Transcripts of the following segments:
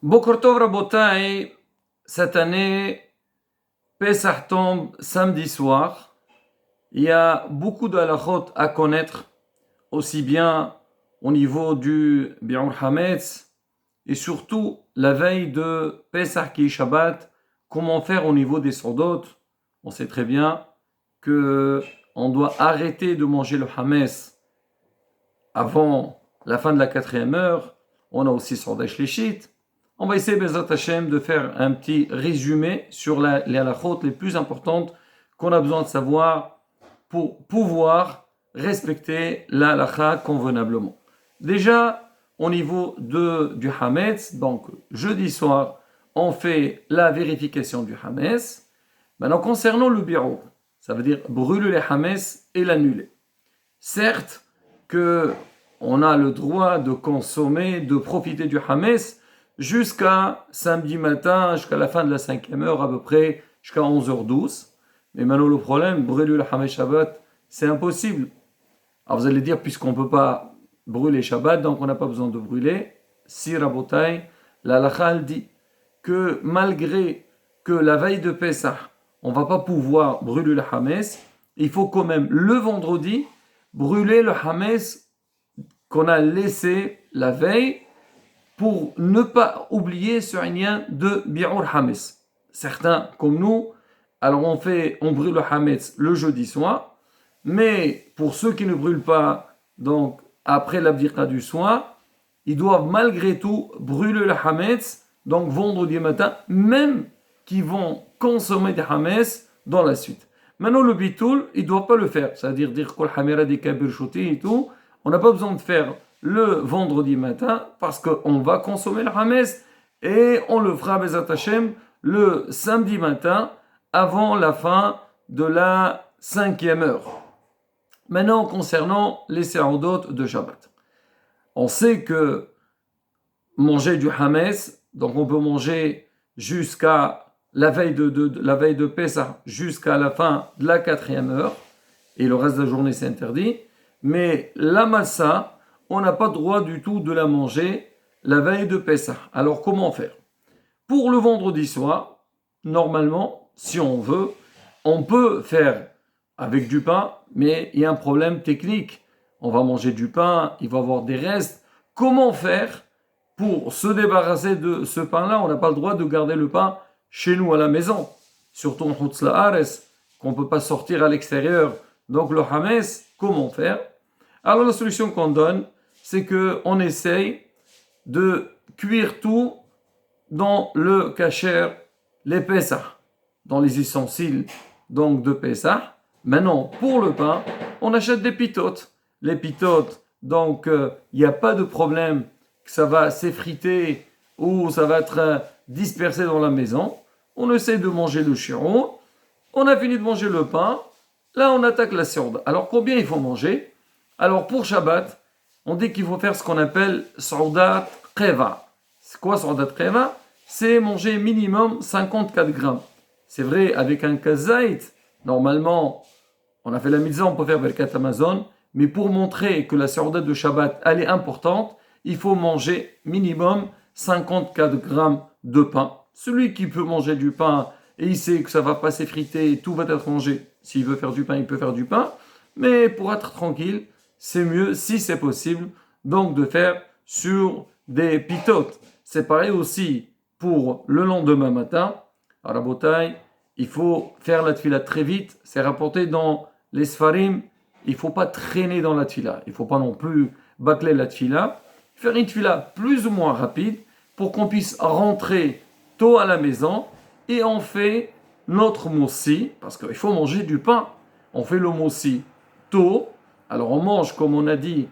Boker Tov Rabotai, cette année, Pesach tombe samedi soir. Il y a beaucoup de halachot à connaître, aussi bien au niveau du Bi'ur Hametz et surtout la veille de Pesach qui est Shabbat, comment faire au niveau des sordotes. On sait très bien que on doit arrêter de manger le Hametz avant la fin de la 4e heure. On a aussi Sordesh Lishit. On va essayer, Bezat Hashem, de faire un petit résumé sur les halachot les plus importantes qu'on a besoin de savoir pour pouvoir respecter la halakha convenablement. Déjà, au niveau du Hametz, donc jeudi soir, on fait la vérification du Hametz. Maintenant, concernant le bi'ur, ça veut dire brûler les Hametz et l'annuler. Certes que on a le droit de consommer, de profiter du Hametz jusqu'à samedi matin, jusqu'à la fin de la 5e heure à peu près, jusqu'à 11h12. Mais maintenant le problème, brûler le Hametz Shabbat, c'est impossible. Alors vous allez dire, puisqu'on ne peut pas brûler Shabbat, donc on n'a pas besoin de brûler. Si Rabotai, la halakha dit que malgré que la veille de Pesach, on ne va pas pouvoir brûler le Hametz, il faut quand même le vendredi brûler le Hametz qu'on a laissé la veille pour ne pas oublier ce lien de Bi'ur Hametz. Certains, comme nous, alors on brûle le Hametz le jeudi soir, mais pour ceux qui ne brûlent pas, donc après l'abdika du soir, ils doivent malgré tout brûler le Hametz, donc vendredi matin, même qu'ils vont consommer des Hametz dans la suite. Maintenant, le bitoul, il ne doit pas le faire, c'est-à-dire dire kol hamira des kabir shoti et tout, on n'a pas besoin de faire le vendredi matin parce qu'on va consommer le Hametz et on le fera Bezat Hashem le samedi matin avant la fin de la 5e heure. Maintenant, concernant les séandotes de Shabbat. On sait que manger du Hametz, donc on peut manger jusqu'à la veille de Pesach, jusqu'à la fin de la 4e heure, et le reste de la journée c'est interdit, mais la massa, on n'a pas le droit du tout de la manger la veille de Pesach. Alors comment faire? Pour le vendredi soir, normalement, si on veut, on peut faire avec du pain, mais il y a un problème technique. On va manger du pain, il va y avoir des restes. Comment faire pour se débarrasser de ce pain-là? On n'a pas le droit de garder le pain chez nous à la maison, surtout en Chutz La'aretz, qu'on ne peut pas sortir à l'extérieur. Donc le Hametz, comment faire? Alors la solution qu'on donne, c'est qu'on essaye de cuire tout dans le kasher, les Pesach, dans les ustensiles donc de Pesach. Maintenant, pour le pain, on achète des pitotes. Les pitotes, donc il n'y a pas de problème que ça va s'effriter ou ça va être dispersé dans la maison. On essaie de manger le chiron. On a fini de manger le pain. Là, on attaque la sorde. Alors, combien il faut manger? Alors, pour Shabbat, on dit qu'il faut faire ce qu'on appelle Sordat Kreva. C'est quoi Sordat Kreva? C'est manger minimum 54 grammes. C'est vrai, avec un kazait, normalement, on a fait la mitzvah, on peut faire Birkat Amazon, mais pour montrer que la Sordat de Shabbat, elle est importante, il faut manger minimum 54 grammes de pain. Celui qui peut manger du pain et il sait que ça ne va pas s'effriter, tout va être mangé. S'il veut faire du pain, il peut faire du pain. Mais pour être tranquille, c'est mieux, si c'est possible, donc de faire sur des pitotes. C'est pareil aussi pour le lendemain matin. À Rabotai, il faut faire la tfila très vite. C'est rapporté dans les Sfarim. Il ne faut pas traîner dans la tfila. Il ne faut pas non plus bâcler la tfila. Faire une tfila plus ou moins rapide pour qu'on puisse rentrer tôt à la maison. Et on fait notre moussi, parce qu'il faut manger du pain. On fait le moussi tôt. Alors on mange, comme on a dit,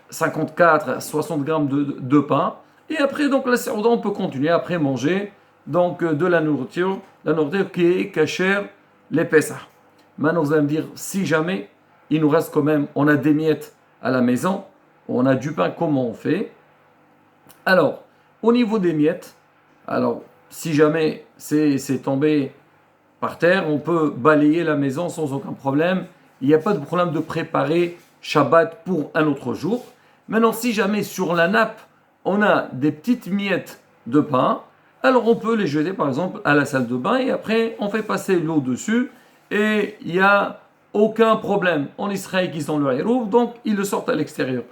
54 à 60 grammes de pain. Et après, donc la sérouda, on peut continuer après manger donc de la nourriture qui est cachère, les Pesach. Maintenant, vous allez me dire, si jamais il nous reste quand même, on a des miettes à la maison, on a du pain, comment on fait? Alors, au niveau des miettes, alors si jamais c'est tombé par terre, on peut balayer la maison sans aucun problème. Il n'y a pas de problème de préparer Shabbat pour un autre jour. Maintenant, si jamais sur la nappe, on a des petites miettes de pain, alors on peut les jeter par exemple à la salle de bain et après on fait passer l'eau dessus et il n'y a aucun problème. En Israël, ils ont le hérouf, donc ils le sortent à l'extérieur.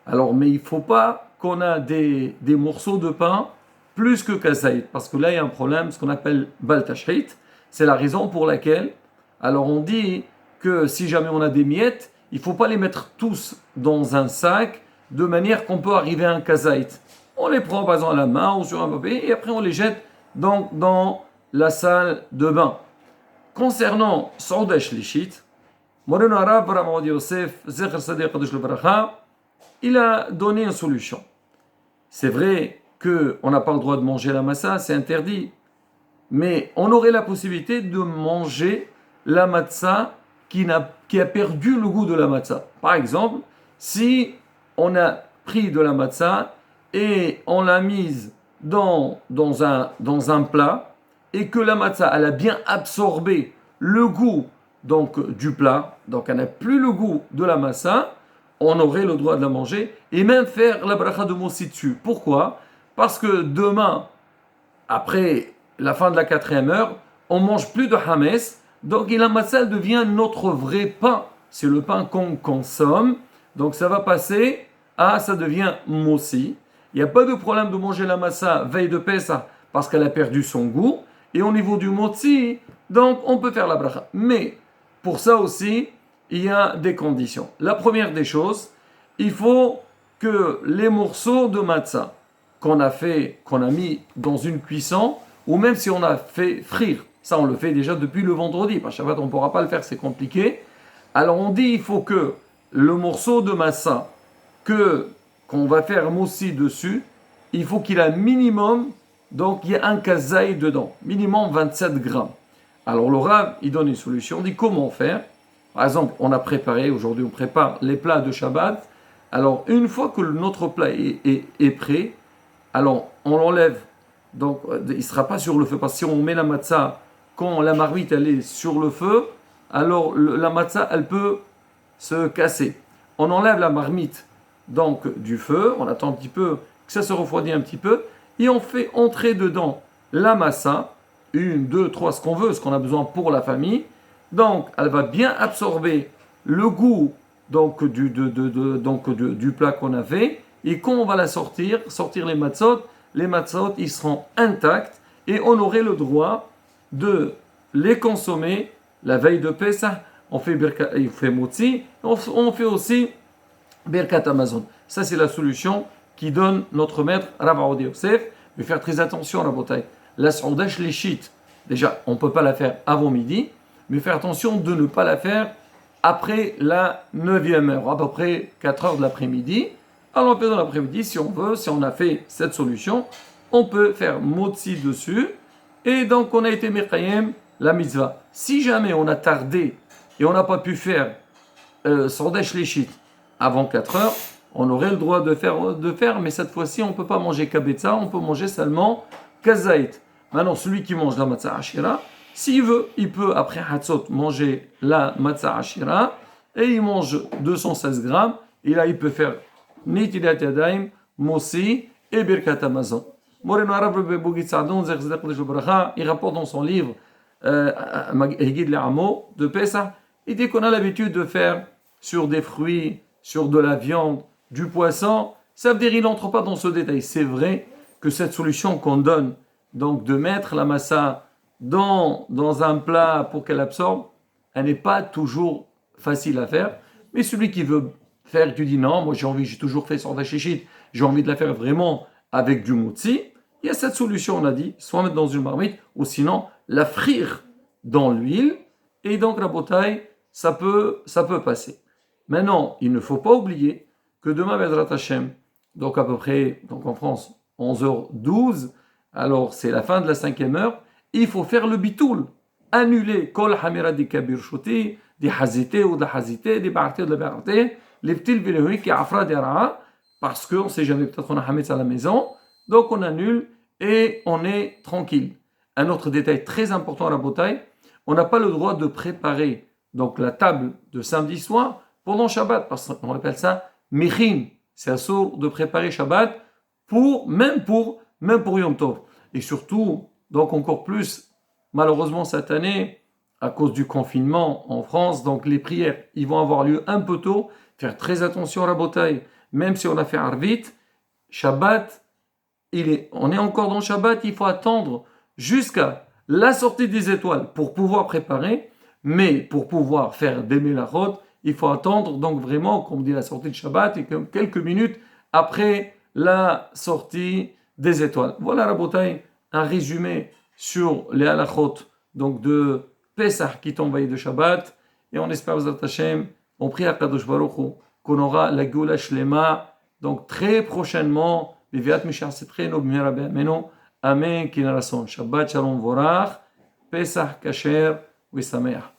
Alors, mais il ne faut pas qu'on a des morceaux de pain plus que kazaït, parce que là, il y a un problème, ce qu'on appelle baltashrit. C'est la raison pour laquelle, alors on dit que si jamais on a des miettes, il ne faut pas les mettre tous dans un sac, de manière qu'on peut arriver à un kazaït. On les prend par exemple à la main ou sur un papier, et après on les jette donc dans la salle de bain. Concernant Saudash Lishit, Moreno Arab Ramad Yosef, Zecher Sadiq Kadosh le Baracha, il a donné une solution. C'est vrai qu'on n'a pas le droit de manger la massa, c'est interdit. Mais on aurait la possibilité de manger la matzah qui a perdu le goût de la matzah. Par exemple, si on a pris de la matzah et on l'a mise dans un plat et que la matzah elle a bien absorbé le goût donc, du plat, donc elle n'a plus le goût de la matzah, on aurait le droit de la manger et même faire la bracha de Mossi dessus. Pourquoi? Parce que demain, après la fin de la 4e heure, on mange plus de Hames, donc la matzah devient notre vrai pain. C'est le pain qu'on consomme, donc ça va passer ça devient Mossi. Il n'y a pas de problème de manger la matzah veille de Pessah parce qu'elle a perdu son goût. Et au niveau du Mossi, donc on peut faire la bracha. Mais pour ça aussi, il y a des conditions. La première des choses, il faut que les morceaux de matzah qu'on a mis dans une cuisson, ou même si on a fait frire, ça on le fait déjà depuis le vendredi, parce que Shabbat on ne pourra pas le faire, c'est compliqué. Alors on dit il faut que le morceau de matzah qu'on va faire moussi dessus, il faut qu'il ait minimum, donc il y a un kazaï dedans, minimum 27 grammes. Alors le Rav, il donne une solution, il dit comment faire. Par exemple, aujourd'hui on prépare les plats de Shabbat. Alors une fois que notre plat est prêt, alors on l'enlève. Donc il ne sera pas sur le feu. Parce que si on met la matzah, quand la marmite elle est sur le feu, alors la matzah elle peut se casser. On enlève la marmite donc du feu, on attend un petit peu que ça se refroidisse un petit peu, et on fait entrer dedans la massa, 1, 2, 3, ce qu'on veut, ce qu'on a besoin pour la famille. Donc, elle va bien absorber le goût donc, du plat qu'on a fait. Et quand on va la sortir les matzot, ils seront intacts et on aurait le droit de les consommer la veille de Pessah. On fait motzi, on fait aussi Birkat Amazon. Ça, c'est la solution qui donne notre maître Rav Aoudi Yosef. Mais faire très attention à la bataille. La Saudash Lishit, déjà, on ne peut pas la faire avant midi, mais faire attention de ne pas la faire après la 9e heure, à peu près 4 heures de l'après-midi. Alors, on peut dans l'après-midi, si on veut, si on a fait cette solution, on peut faire motzi dessus. Et donc, on a été Mekayem, la mitzvah. Si jamais on a tardé et on n'a pas pu faire Saudash Lishit avant 4 heures, on aurait le droit de faire, mais cette fois-ci, on ne peut pas manger kabetza, on peut manger seulement kazaït. Maintenant, celui qui mange la matzah ashira, s'il veut, il peut, après Hatzot, manger la matzah ashira, et il mange 216 grammes, et là, il peut faire Netilat Yadayim, Mossi et Birkat Amazon. Moreno Arab Bebogit Sadon, il rapporte dans son livre Hegid Le'amo de Pesach, il dit qu'on a l'habitude de faire sur des fruits, sur de la viande, du poisson. Ça veut dire qu'il n'entre pas dans ce détail. C'est vrai que cette solution qu'on donne, donc de mettre la massa dans un plat pour qu'elle absorbe, elle n'est pas toujours facile à faire. Mais celui qui veut faire, tu dis non, moi j'ai toujours fait sur la chichite, j'ai envie de la faire vraiment avec du motzi. Il y a cette solution, on a dit, soit mettre dans une marmite, ou sinon la frire dans l'huile. Et donc la bouteille, ça peut passer. Maintenant, il ne faut pas oublier que demain, Bezrat Hashem, donc à peu près, donc en France, 11h12, alors c'est la fin de la 5e heure, il faut faire le bitoul, annuler kol hamira di kabir shoti, di hazité ou de la hazité, di ba'arté ou de la ba'arté, les petits véléhuis qui afra des ra'a, parce qu'on ne sait jamais, peut-être qu'on a hametz à la maison, donc on annule et on est tranquille. Un autre détail très important à la bouteille, on n'a pas le droit de préparer donc la table de samedi soir pendant Shabbat, parce qu'on appelle ça Michin. C'est assourd de préparer Shabbat même pour même pour Yom Tov. Et surtout, donc encore plus, malheureusement cette année, à cause du confinement en France, donc les prières, ils vont avoir lieu un peu tôt. Faire très attention à la bataille. Même si on a fait Arvit, Shabbat, on est encore dans Shabbat, il faut attendre jusqu'à la sortie des étoiles pour pouvoir préparer, mais pour pouvoir faire des mélachot, il faut attendre donc vraiment, comme dit la sortie de Shabbat, et quelques minutes après la sortie des étoiles. Voilà la bataille, un résumé sur les halachot donc de Pesach qui tombe veille de Shabbat, et on espère aux Hashem, on prie à Kadosh Baruch Hu, qu'on aura la Geoula Shlema, donc très prochainement. Viviat Mishar Setreno B'mira Be'ameno. Amen. Kinarason. Shabbat Shalom Vorach. Pesach Kasher. Visameach.